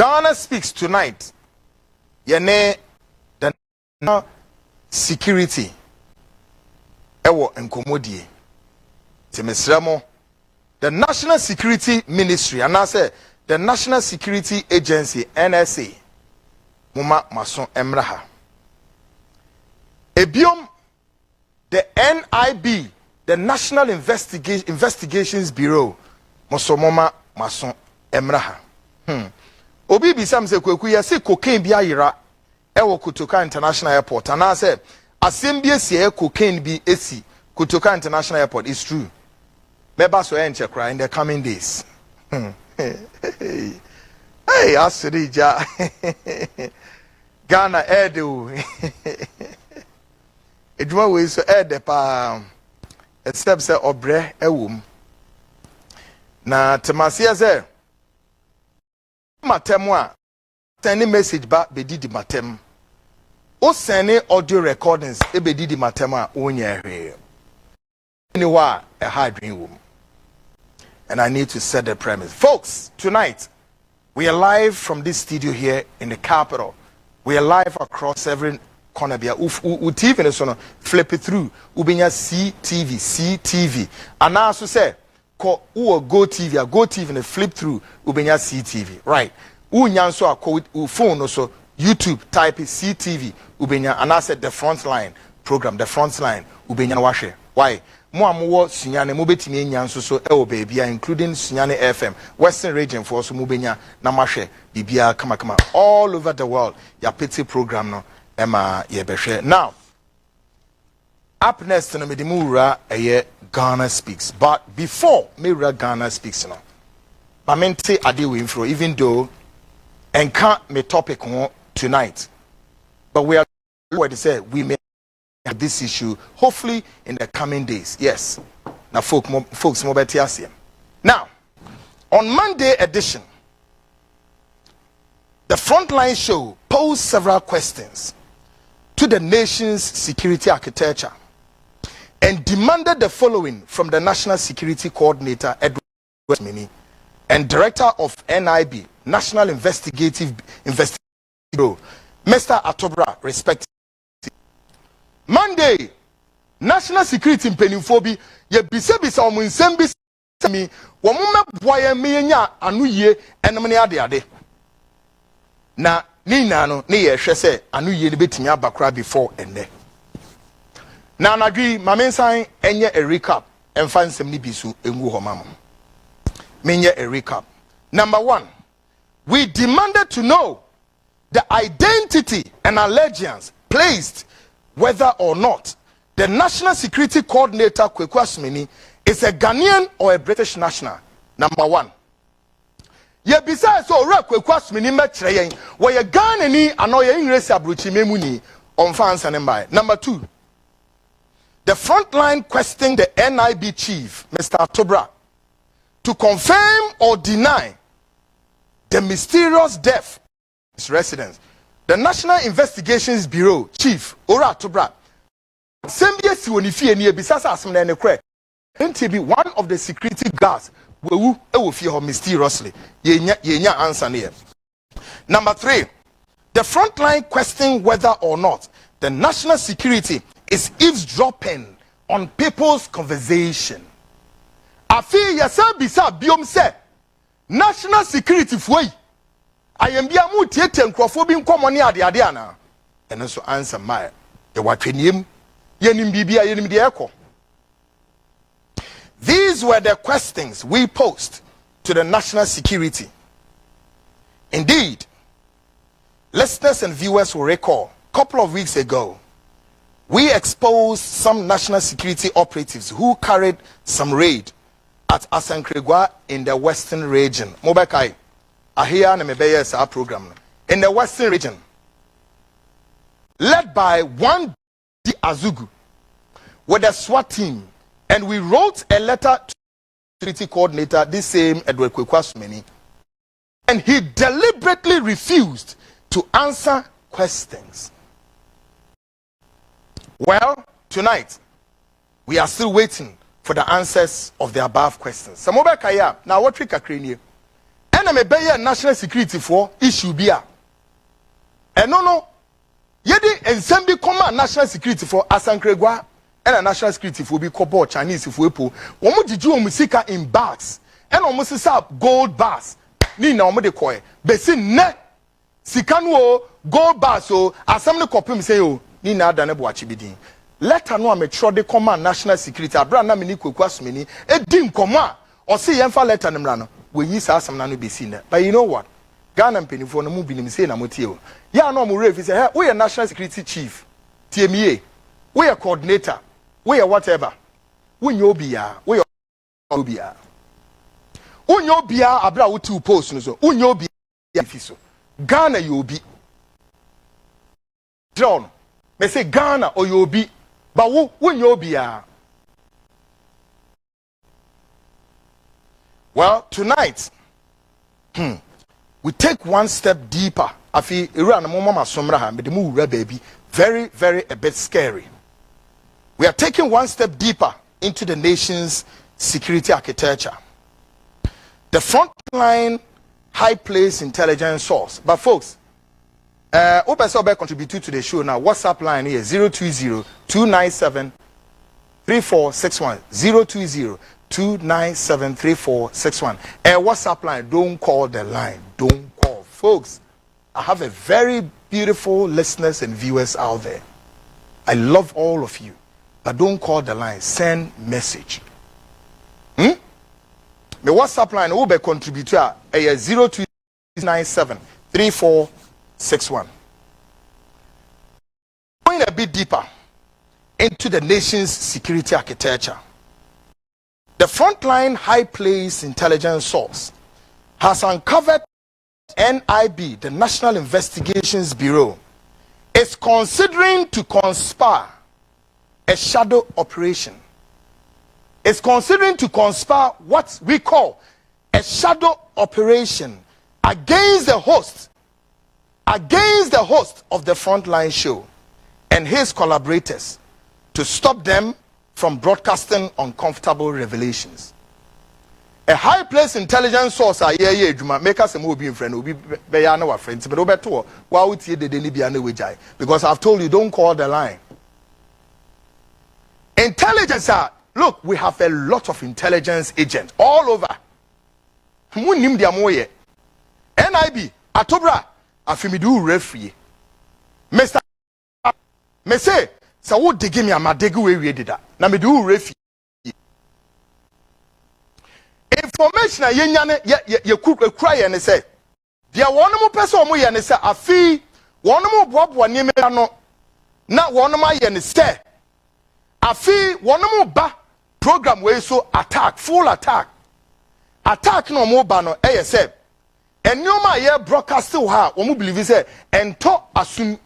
Ghana Speaks tonight. Yene the national security. Ewo enkomodie. Temesremo. The National Security Ministry, and I say the National Security Agency, NSA. Muma mason emraha. Ebiom, the NIB, the National Investigations Bureau, Mosomoma mason emraha. Obi bisam se Kwaku ya se cocaine bi ayira ewo Kotoka International Airport, and I say asem bi esi cocaine bi esi Kotoka International Airport. Is true. Meba so enche cry in the coming days. Hey, Asirija. Ghana edu. Eduma we so ede pa except say obre ewum. Na temasia say matemu a send message ba be di matem. O send audio recordings e be di matem a onye hwe. Anywhere a hard dream room. And I need to set the premise. Folks, tonight, we are live from this studio here in the capital. We are live across every corner. TV so flip it through. Ubinya CTV. And now so say, go TV and flip through Ubinya CTV. Right. Unyanso a phone also YouTube type CTV Ubinya, and I said the front line program, the front line Ubinya washe. Why? Mo amuwo sunyane mo betimi enya nso so e wo baabia, including sunyane FM western region for so mo benya na mahwe bibia kama all over the world. Ya pity program no ema ye behwe. Now up next no medimura eye Ghana Speaks, but before me Ghana Speaks no ba mente ade we info, even though enka me topic tonight, but we are what they say we may this issue hopefully in the coming days. Yes. Now folks mobile. Now on Monday edition, the Frontline show posed several questions to the nation's security architecture and demanded the following from the National Security Coordinator Edward Mini and Director of NIB, National Investigative Bureau, Mr. Atobra, respectively. Monday, National Security Mpenimfobi ye bisa omu nsem bisa mi wo mo meboa me nya anu ye enum ne ade na ni na no ne ye hwe se anu ye ne betimi abakora before ende na anadwi mamensan enye a recap emfa nsem ni bisu engu ho mamo menye a recap. Number 1, we demanded to know the identity and allegiance placed whether or not the National Security Coordinator Kwaku Annan is a Ghanaian or a British national. Number 1. Ye besides so ra Kwaku Annan mekyere yen wo ye Ghanani ano ye English abrochi memuni on fans and by. Number 2. The Frontline questioned the NIB chief, Mr. Atobra, to confirm or deny the mysterious death of his residence. The National Investigations Bureau Chief Ora Atobra Sembia Siwonifie ni ebisasa asem na nekre be one of the security guards wewu ewofie ho mysteriously yenya answer here. Number 3, the Frontline questioning whether or not the national security is eavesdropping on people's conversation. Afi yasa bisa biom se national security fuoi ayambia mu tiete nkrofo bi nkomo ne ade ana eno so answer my e watweniem yenim bibia yenim de ekọ. These were the questions we posed to the national security. Indeed, listeners and viewers will recall a couple of weeks ago we exposed some national security operatives who carried some raid at Asankregwa in the western region. Mobekai ahia na mebeye sa program in the western region, led by one D Azugu with a SWAT team, and we wrote a letter to the security coordinator, this same Edward Kwaku Annan, and he deliberately refused to answer questions. Well, tonight we are still waiting for the answers of the above questions. Samobekaya, now what we kakrini ena me beye national security for issue bia no yedi ensem bi koma national security for asankregwa ena national security for bi kobo Chinese for epo wo mo gigi wo musika in bags ena wo sisa gold bars ni na wo de koy besi ne sika no gold bars o asam ne kopim say o ni na ada ne bo achi bidin letter no ametro de command national security abra na me ni Kwaku Asmeni edi nkomo a o se yemfa letter nemra no we yi sa asam na no besi na but you know what Ghana mpenifo no mu binim say na motie o ya no mo refi say hey we are national security chief TMA we are coordinator we are whatever we nyo bia we are obia unyo bia abra wo two post no so unyo bia fi so Ghana you be John me say Ghana or you be but unyo bia. Well, tonight we take one step deeper. Afi ira na mama somra ha me de mu wura baby very very a bit scary. We are taking one step deeper into the nation's security architecture. The frontline high place intelligence source. But folks, Obeso contribute to the show now. WhatsApp line here 020-297-3461. 020-297-3461. WhatsApp line, don't call the line. Don't call. Folks, I have a very beautiful listeners and viewers out there. I love all of you. But don't call the line. Send message. My WhatsApp line will be contributor 020-297-3461. Going a bit deeper into the nation's security architecture. The frontline high place intelligence source has uncovered NIB, the National Investigations Bureau, is considering to conspire a shadow operation. Is considering to conspire what we call a shadow operation against the host of the Frontline show and his collaborators to stop them from broadcasting uncomfortable revelations. A high place intelligence source make us a movie friend will be our friends but obeto why would you the because I've told you don't call the line. Intelligence look, we have a lot of intelligence agents all over. Munim dia moye. NIB, Atobra, Afimidu referee. Mr. Me say, sa wo digi me amadegu we did that. Na me do referee. Information a yenyane ye kura ye ne say. Dia wono mo pese omo ye ne say afi wono mo boaboa nieme no na wono ma ye ne say afi wono mo ba program we so attack full attack no mo ba no e say enioma ye broadcast ha wo mo believe say ento asun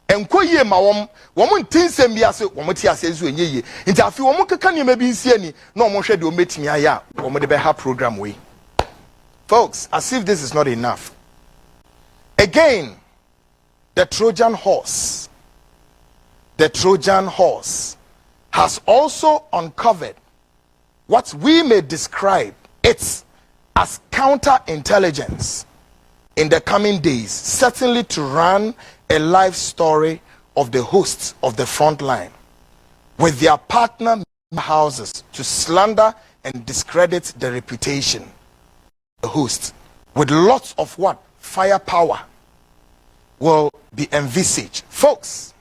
enko yie ma wo ntinsem bi ase wo mo ti ase so enye nti afi wo mo keka niema bi nsi ani na wo mo hwe de o metimi aya wo mo de be ha program we. Folks, as if this is not enough, again the Trojan horse has also uncovered what we may describe it as counterintelligence in the coming days, certainly to run a life story of the hosts of the front line with their partner houses to slander and discredit the reputation of the host with lots of what firepower will be envisaged. Folks,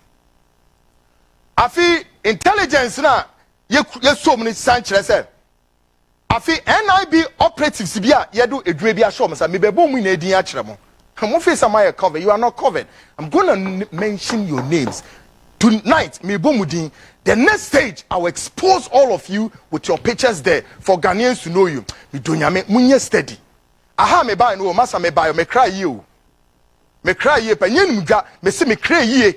afi intelligence na ye so many sanchez afi NIB operatives bia ye do edwuma bi asho msa me bebo mu na edin a kire mo mo face am I cover you are not covered. I'm going to mention your names tonight. Me bomudin the next stage I will expose all of you with your pictures there for Ghanaians to know you. Me do nyame munye steady aha me buy no masa me buy me cry you pa nyen mdwa me se me cry ye.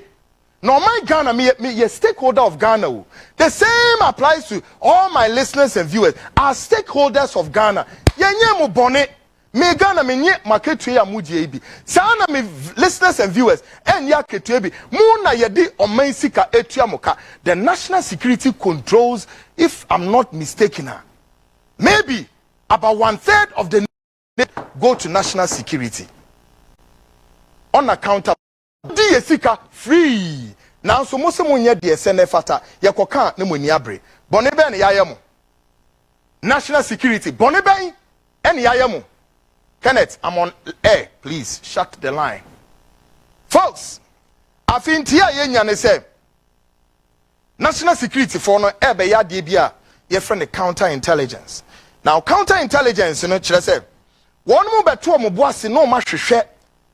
No, my Ghana, me a stakeholder of Ghana. The same applies to all my listeners and viewers. Are stakeholders of Ghana. Yenye mo bone. Me Ghana me nye maketue ya mudi ebi. Sana me listeners and viewers. En ya ketue ebi. Muna yedi omen sika etua moka. The national security controls, if I'm not mistaken, maybe about 1/3 of the go to national security. Unaccountable. Sika free. Now so most money the SNFata yakoka ne moni abre. Bonebe ne yayemo. National security. Bonebe and yayemo. Kenneth, I'm on air. Please shut the line. Folks, I think here ye say national security for no ebe ya de bia ye friend the counterintelligence. Now counterintelligence, you know, say one mo beto mo boase no ma hwehwe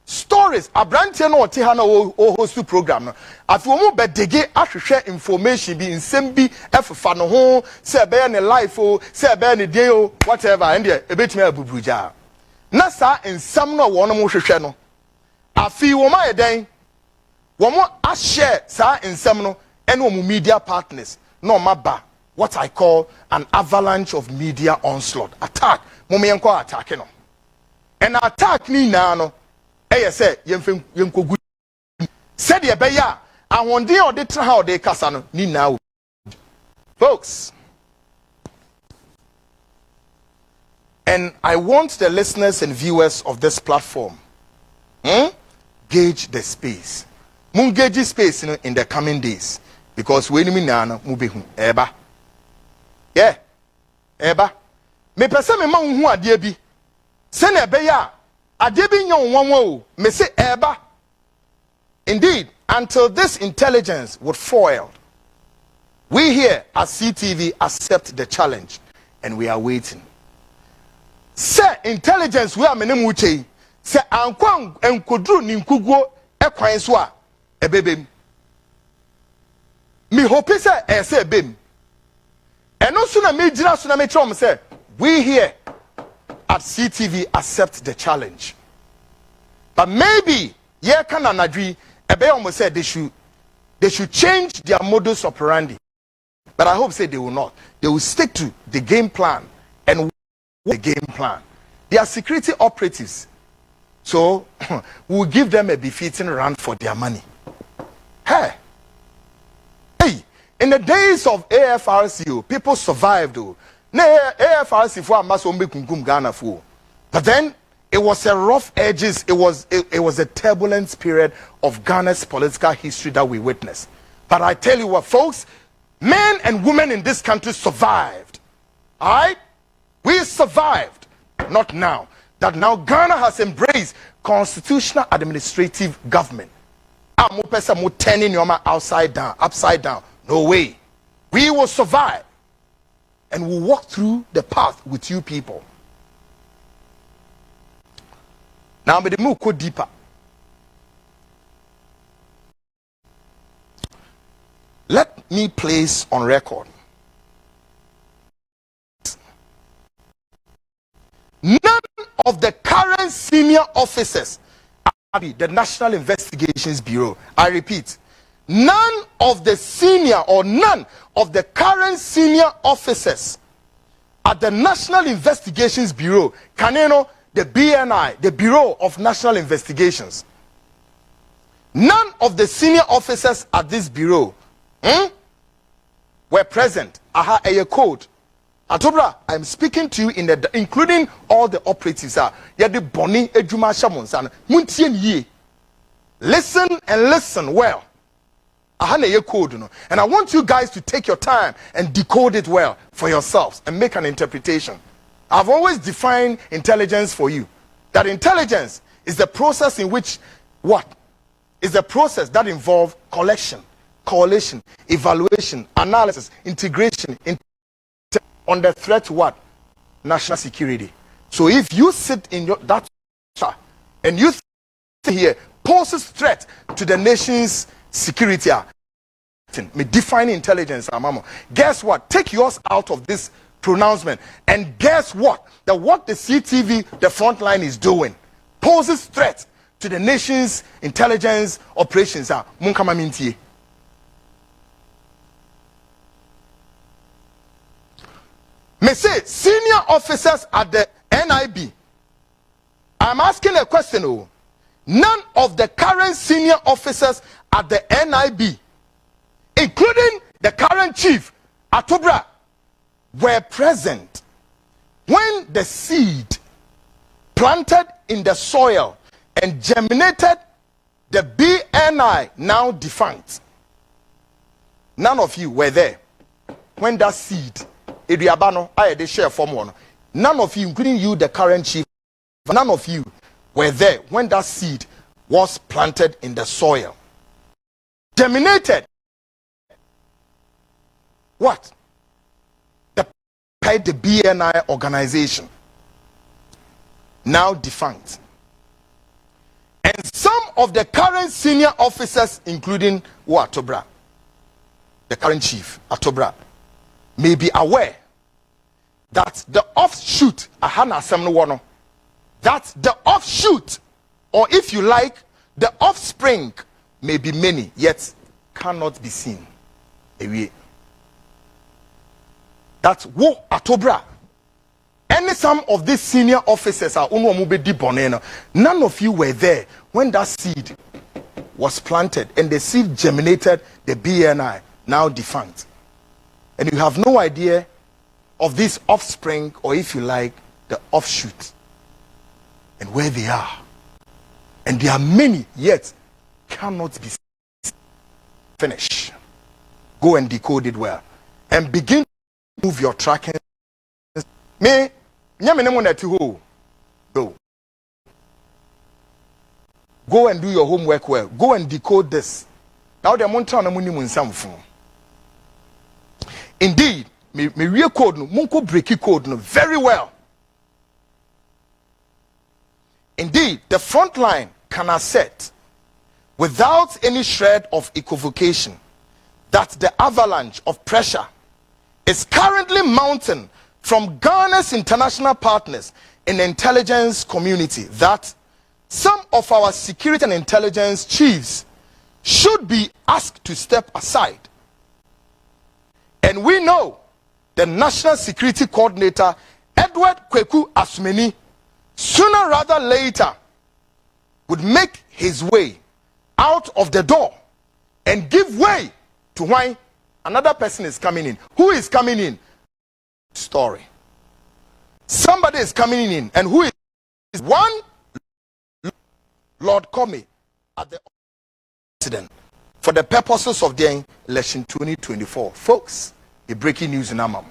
stories abrantie no ote ha na o host program no afi wo mo bedege ahwehwe information bi nsem bi efefa no ho say be ne life o say be ne dey o whatever and e betimi abubuja na sa nsam no wo no mo hwehwe no afi wo ma yeden wo mo a share sa nsam no and wo mo media partners no maba what I call an avalanche of media onslaught attack mo me enko attack no and attack ni na no say yenko good said ye be ya ahonde o de tra ha o de kasa no ni na o folks. And I want the listeners and viewers of this platform gauge the space. Mun gauge space in the coming days because we ni na na mu behu eba. Yeah. Eba. Me pese me ma hu ade bi. Se na ebe ya ade bi nyon wonwo o. Me se eba. Indeed, until this intelligence would foil, we here at CTV accept the challenge and we are waiting. Say intelligence we are menem uche say ankwan enkodru ni nkuguo ekwan so a ebebem me hope say say ebem eno so na me gina so na me trom say we here at CTV accept the challenge, but maybe ye can anadwi ebe almost say they should change their modus operandi, but I hope say they will not. They will stick to the game plan and the game plan. They are security operatives, so we'll give them a befitting run for their money. Hey, in the days of AFRCO, people survived. AFRC for Masombe Kungum Ghana for, but then it was a rough edges. It was a turbulent period of Ghana's political history that we witnessed. But I tell you what, folks, men and women in this country survived. All right. We survived, not now. That now Ghana has embraced constitutional administrative government. I'm turning your man upside down. No way. We will survive. And we'll walk through the path with you people. Now, may the move go deeper. Let me place on record. None of the current senior officers at the National Investigations Bureau, I repeat, none of the current senior officers at the National Investigations Bureau, the BNI, the Bureau of National Investigations, none of the senior officers at this bureau were present. Aha, a code. Atobra, I'm speaking to you in the including all the operatives. Yadi boni ejuma shamonsan. Muntien ye. Listen and listen well. Ahana ye code no. And I want you guys to take your time and decode it well for yourselves and make an interpretation. I've always defined intelligence for you. That intelligence is the process in which what? Is the process that involves collection, correlation, evaluation, analysis, integration, on the threat to what? National security. So if you sit in that and you here poses threat to the nation's security, me define intelligence, guess what? Take yours out of this pronouncement and guess what? That what the CTV, the front line is doing, poses threat to the nation's intelligence operations. Me say senior officers at the NIB. I'm asking a question. Oh, none of the current senior officers at the NIB, including the current chief Atobra, were present when the seed planted in the soil and germinated the BNI, now defunct. None of you were there when that seed, Ediabano, I had a share from one. None of you, including you, the current chief, none of you were there when that seed was planted in the soil. Germinated. What? The BNI organization, now defunct. And some of the current senior officers, including Atobra, the current chief, Atobra, may be aware that the offshoot, that the offshoot, or if you like, the offspring may be many, yet cannot be seen. That's wo Atobra. And some of these senior officers are none of you were there when that seed was planted and the seed germinated the BNI, now defunct. And you have no idea of this offspring, or if you like, the offshoot, and where they are. And there are many, yet cannot be finished. Go and decode it well. And begin to move your tracking. Me, go. Go and do your homework well. Go and decode this. Now the montana muni some phone. Indeed, me real code no, munko breaky code no very well. Indeed, the front line can assert without any shred of equivocation that the avalanche of pressure is currently mounting from Ghana's international partners in the intelligence community that some of our security and intelligence chiefs should be asked to step aside. And we know the National Security Coordinator, Edward Kwaku Annan, sooner rather later would make his way out of the door and give way to why another person is coming in. Who is coming in? Story. Somebody is coming in, and who is one? Lord Comey at the president for the purposes of the election 2024. Folks, the breaking news in Amam.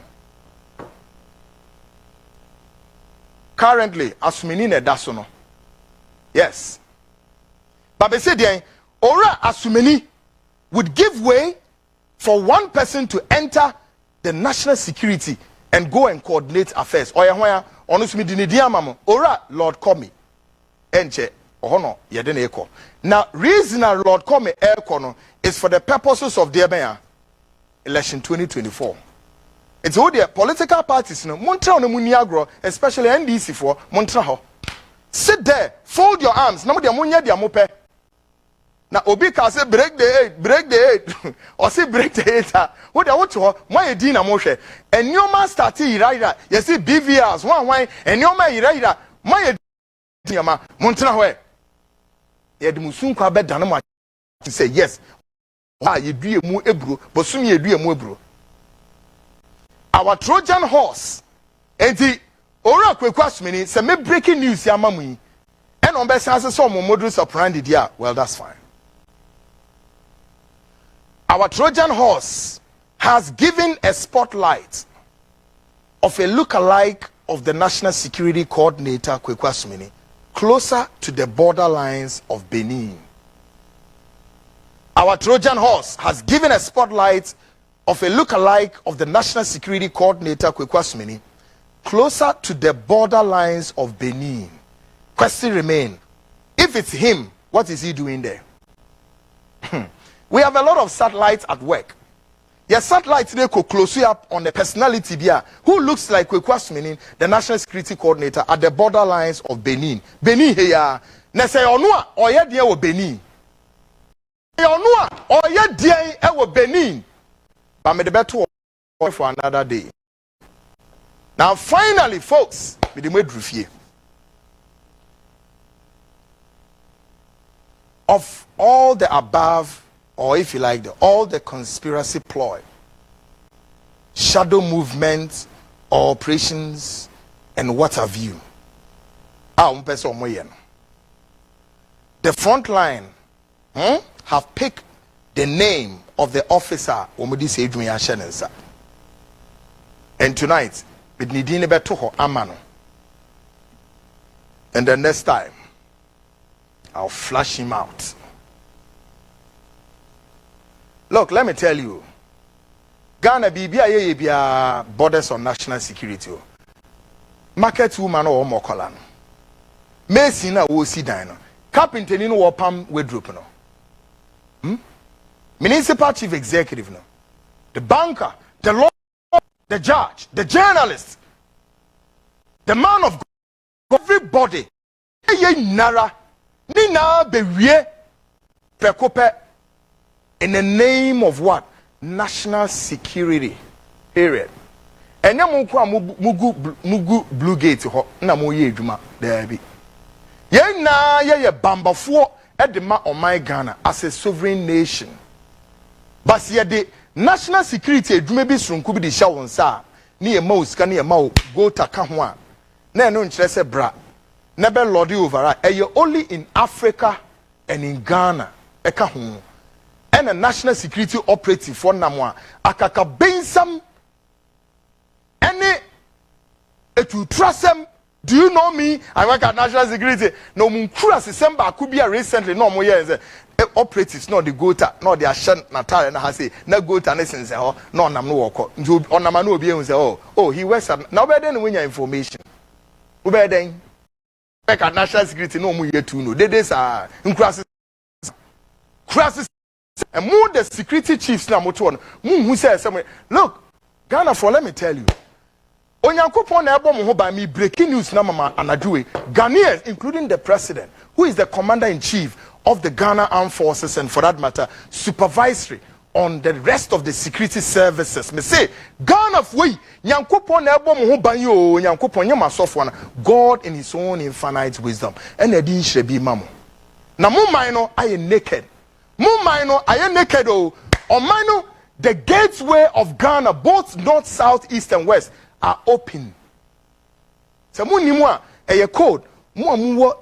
Currently, Asumini Nedasono. Yes. But they said, Ora Asumini would give way for one person to enter the national security and go and coordinate affairs. Oya onusumi dinidia mamo. Ora Lord Comey. Enche ohono yedene eko. Now, reason Lord Comey ekono is for the purposes of the election 2024. It's all the political parties, no, Montra on the Muniagro, especially NDC for Montraho. Sit there, fold your arms. No, the Munya dia mope. Now, Obika say break the 8, or say break the 8. What I want to my Dina Moshe. And your man started right. You see BVRs, one, and your man right. My Diama Montraho. Yed Musun Kwabe Danama to say yes. Why you do a mu ebro, but soon you do a mu ebro. Our Trojan horse, and the Ora Kwaku say me breaking news ya mamui. And on best answer some modus operandi dia. Well, that's fine. Our Trojan horse has given a spotlight of a look-alike of the National Security Coordinator Kwaku Annan closer to the borderlines of Benin. Our Trojan horse has given a spotlight of a look-alike of the National Security Coordinator Kwaku Annan closer to the borderlines of Benin. Question remain: if it's him, what is he doing there? We have a lot of satellites at work. Your satellites they could close you up on the personality there who looks like Kwaku Annan, the National Security Coordinator at the borderlines of Benin. Benin here, na say onua oye dia wo Benin. Onua oye dia e wo Benin. But me the better for another day. Now finally, folks, with the medrufie of all the above, or if you like, all the conspiracy ploy, shadow movements, or operations, and what have you, person moyen. The front line have picked the name of the officer omudi say edwuma ashenensa. And tonight, with Nidine Betoho Amano. And the next time, I'll flush him out. Look, let me tell you, Ghana be borders on national security. Market woman or mokola. Mason na wo si dan no. Carpenter ni no wo pam wardrobe no. Municipal chief executive no. The banker, the lawyer, the judge, the journalist, the man of God, everybody. Ye nara ni na bewie prekope in the name of what? National security. Period. Enya mugu blue gate ho na mo ye adwuma there bi. Ye na ye bambafo e de ma oman Ghana as a sovereign nation. But ye de national security adwuma bi sronku bi de hya won sa ne ye ma osika ne ye ma go taka ho a na eno nkyere se bra na be lord over e ye only in Africa and in Ghana e ka ho. And a national security operative for Namwa, akaka bensam, any it will trust them. Do you know me? I work at national security. No munkura December could be a recently no more years. Operatives not the gota, not the Ashan Natal and Hasi, no gota and essence, no nam no walk. On Namano be say, oh, he was now better than win your information. Ube then back at national security no more yet to know. They are in crisis. And more the security chiefs now moto who says somewhere, look, Ghana for let me tell you. Onyankopon na ebo mo ho ba me breaking news na mama anadwe. Ghanaians including the president, who is the commander in chief of the Ghana Armed Forces and for that matter supervisory on the rest of the security services. Me say Ghana we Nyankopon na ebo mo ho ban yo Nyankopon nyama sofo na God in his own infinite wisdom. And edi nhire bi mamo. Na mo man no aye naked. Mumaino aye naked o maino the gateway of Ghana both north, south, east and west are open. Se mu nimu a eye code mu amuwo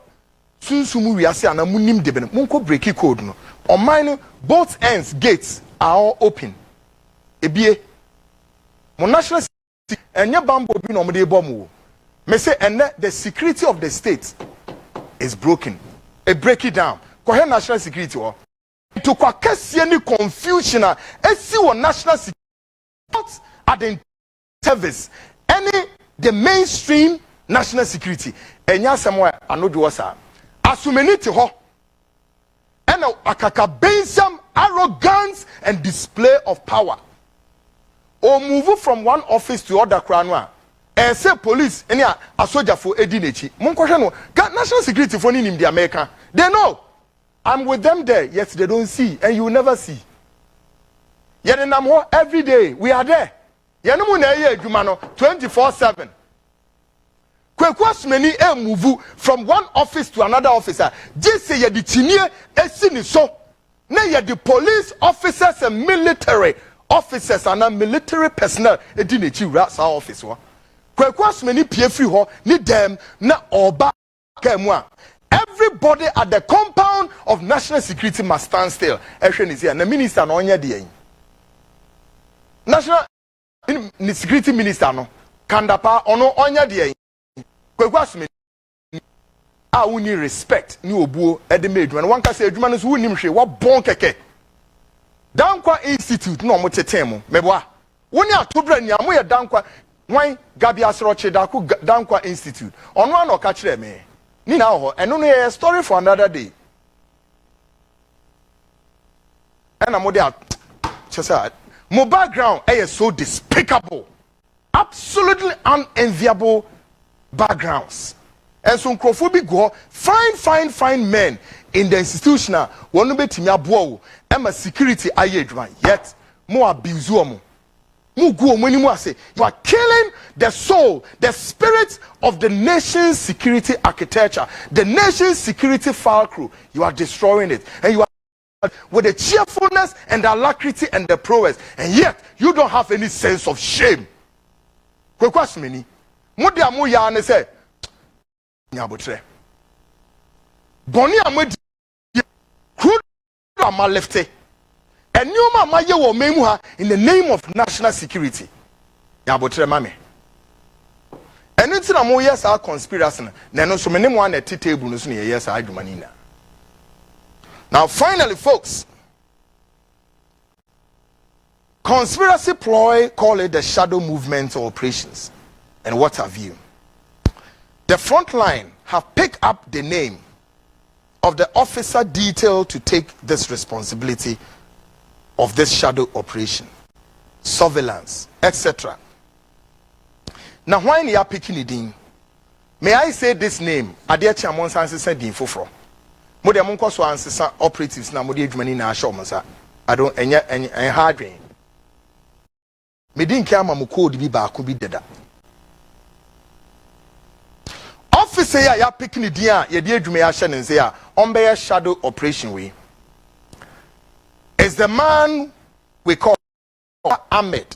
sunsumu wiase ana mu nim debe no munko break code no maino both ends gates are all open. Ebie mo national security enye bambo bi no mo de bom. Me say the security of the state is broken. Break it down. Ko he national security o to kwakesi any confusion esi wo national security at the service any the mainstream national security enya semwa anodu wasa asumeniti ho ena akaka bensam arrogance and display of power or move from one office to other kranwa and say police any a soldier for edinechi monkohwe no national security for ni nim the America they know. I'm with them there, yet they don't see, and you will never see. Yet in Namho, every day, we are there. Yanumu na ye jumano 24/7. Kwekwas many move from one office to another officer. Just say ye the chinie esini so. Na ye the police officers and military officers and military personnel edinechi rasa office wa. Kwekwas many PFU ho ni dem na oba kemwa. Everybody at the compound of national security must stand still. Ehwe ni say na minister no onye de yin. National security minister no kandapa ono onye de yin. Kwegwasme a woni respect ni obuo e de medwuma no wanka say adwuma no so wonim hwe wo bon keke. Dankwa Institute no mo tete mo meboa. Woni atobra ni amo ye dankwa wan gabi asroche dankwa Institute. Ono an oka kire me. Ni na ho eno no a story for another day. And I'm my background is so despicable, absolutely unenviable backgrounds. And so Nkrofobi go fine men in the institutional one be timia boa and security ayedwan yet more abuse omo. You are killing the soul, the spirit of the nation's security architecture, the nation's security file crew. You are destroying it. And you are with the cheerfulness and the alacrity and the prowess. And yet, you don't have any sense of shame. nyabotre boni amadi who am lefte and new mama ye wo memu ha in the name of national security nyabotre mame enu ti na mo yes our conspiracy na no so me ne mo na table no so ne yes our adwuma ni na. Now finally folks, conspiracy ploy, call it the shadow movement or operations, and what have you. The front line have picked up the name of the officer detailed to take this responsibility of this shadow operation, surveillance, etc. Now when you are picking it in, may I say this name? Adia Chamon Sansa din fofro. Mo de mon kwaso ansesa operatives na mo de adwumani na ahye omonsa. I don't enya hardware. Me din kia ma mo code bi ba ko bi deda. Officer ya picking it dia ye de adwuma ya hye ne nse ya on be shadow operation we is the man we call Ahmed.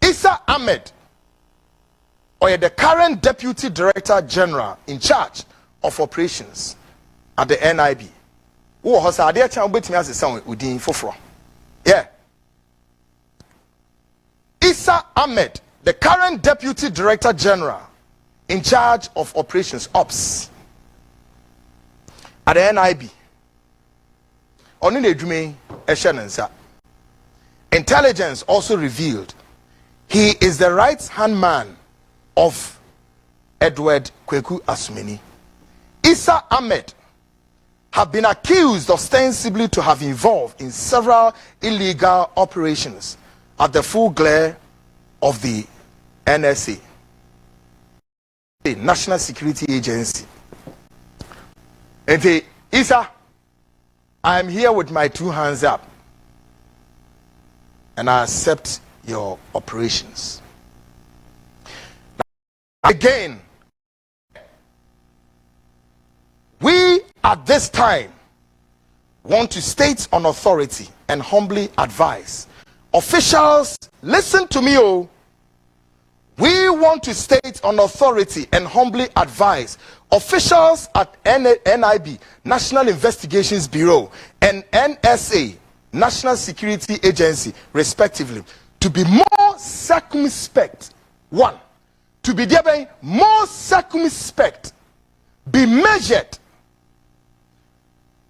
Isa Ahmed, or the current Deputy Director General in charge of operations at the NIB. Who has a dear child with me as a son within Fofro? Yeah. Isa Ahmed, the current Deputy Director General in charge of operations, ops at the NIB. On the Drume Eshenensa. Intelligence also revealed he is the right-hand man of Edward Kwaku Asumeni. Isa Ahmed have been accused ostensibly to have involved in several illegal operations at the full glare of the NSA, the National Security Agency. And Isa, I am here with my two hands up, and I accept your operations. Again, we at this time want to state on authority and humbly advise officials, listen to me, oh. We want to state on authority and humbly advise officials at NIB, National Investigations Bureau, and NSA, National Security Agency, respectively, to be more circumspect. One, to be thereby more circumspect, be measured,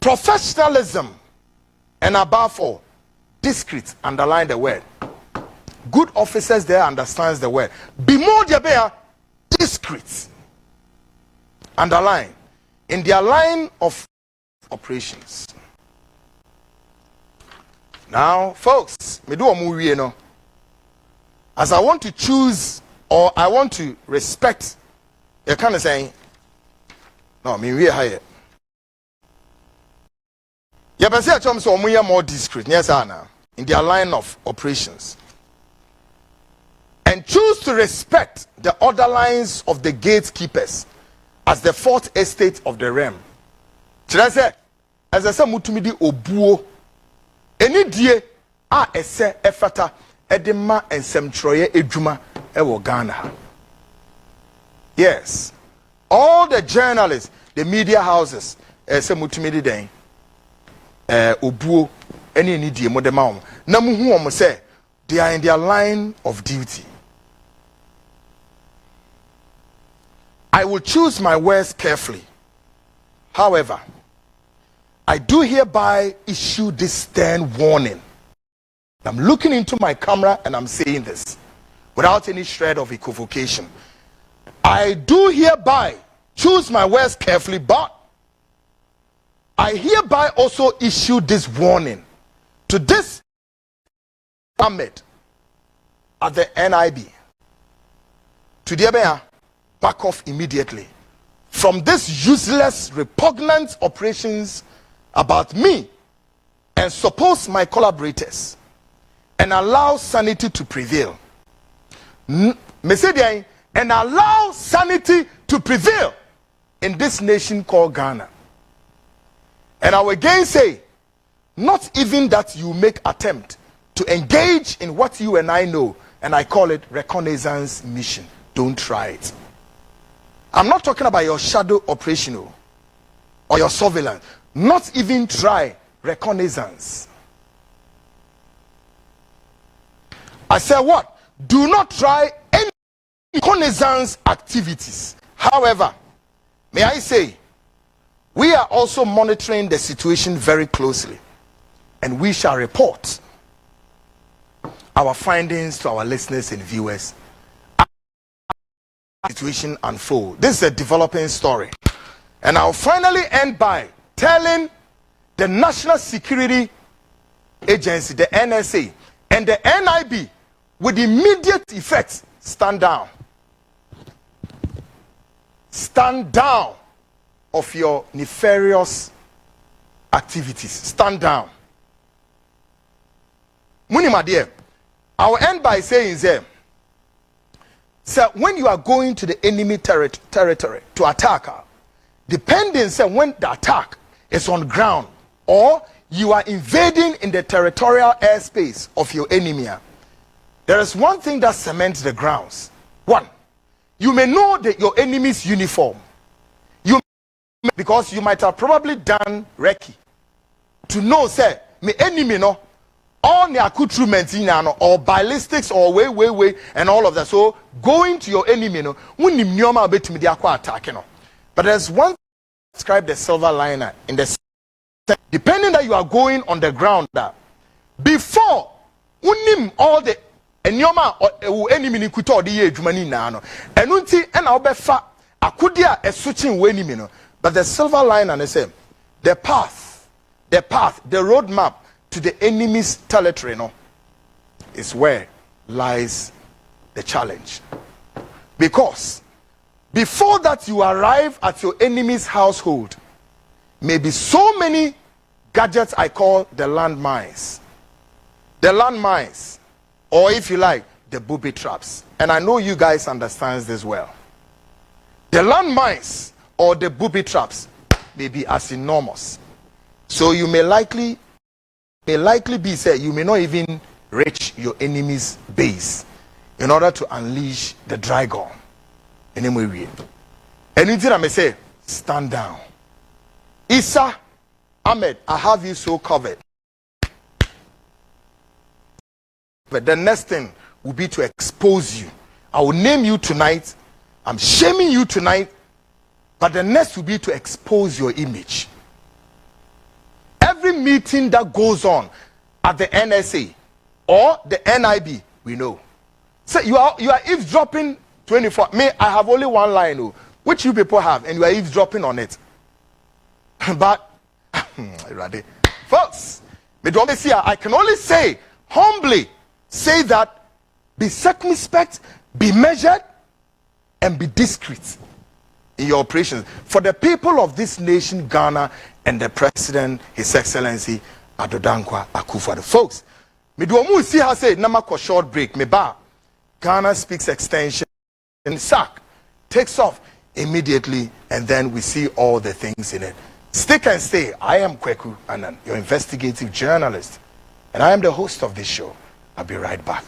professionalism, and above all, discreet. Underline the word. Good officers there understands the word. Be more thereby discreet. Underline. In their line of operations. Now, folks, me do a movie, you know. As I want to choose or I want to respect, you're kind of saying, no, me we are higher. Yeah, but say so we are more discreet. Yes, Anna, in their line of operations, and choose to respect the other lines of the gatekeepers as the fourth estate of the realm. Should I say, as I say, mutumidi obuo, any die a ese efata edema and semtroye ejuma ewo Ghana. Yes, all the journalists, the media houses, ese mutumidi den. Obuo any die modema na muhu omo say they are in their line of duty. I will choose my words carefully. However, I do hereby issue this stern warning. I'm looking into my camera and I'm saying this without any shred of equivocation. I do hereby choose my words carefully, but I hereby also issue this warning to this Ahmed at the NIB. To the back off immediately from this useless, repugnant operations about me and suppose my collaborators and allow sanity to prevail. And allow sanity to prevail in this nation called Ghana. And I will again say, not even that you make attempt to engage in what you and I know, and I call it reconnaissance mission. Don't try it. I'm not talking about your shadow operational or your surveillance. Not even try reconnaissance. I said what? Do not try any reconnaissance activities. However, may I say, we are also monitoring the situation very closely, and we shall report our findings to our listeners and viewers as the situation unfolds. This is a developing story, and I'll finally end by telling the National Security Agency, the NSA, and the NIB, with immediate effect, stand down. Stand down of your nefarious activities. Stand down. Munimadie, I'll end by saying, sir, when you are going to the enemy territory to attack her, depending on when the attack is on ground or you are invading in the territorial airspace of your enemy, there is one thing that cements the grounds. One, you may know that your enemy's uniform. Because you might have probably done recce to know, say, me enemy no, all the accoutrements in or ballistics or way, and all of that. So going to your enemy no, when you know about me, they are quite attacking. But there's one describe the silver liner in the depending that you are going on the ground that before unim all the enyoma or enemy ni kuto the year jumani na no, and unti and I'll be fa akudia a switching way enemy no. But the silver line, and I say, the path, the roadmap to the enemy's territory, no, is where lies the challenge. Because before that you arrive at your enemy's household, maybe so many gadgets I call the landmines. The landmines, or if you like, the booby traps. And I know you guys understand this well. The landmines or the booby traps may be as enormous. So you may likely be said you may not even reach your enemy's base in order to unleash the dragon. Anyway, anything I may say, stand down. Isa, Ahmed, I have you so covered. But the next thing will be to expose you. I will name you tonight. I'm shaming you tonight. But the next will be to expose your image. Every meeting that goes on at the NSA or the NIB, we know. So you are eavesdropping 24. Me, I have only one line, which you people have, and you are eavesdropping on it. But, folks, I can only say, humbly, say that be circumspect, be measured, and be discreet in your operations for the people of this nation, Ghana, and the President, His Excellency Adodankwa Akufo-Addo. Folks, me do omu see how say namako short break. Me ba Ghana Speaks extension and SAC takes off immediately, and then we see all the things in it. Stick and stay. I am Kwaku Annan, your investigative journalist, and I am the host of this show. I'll be right back.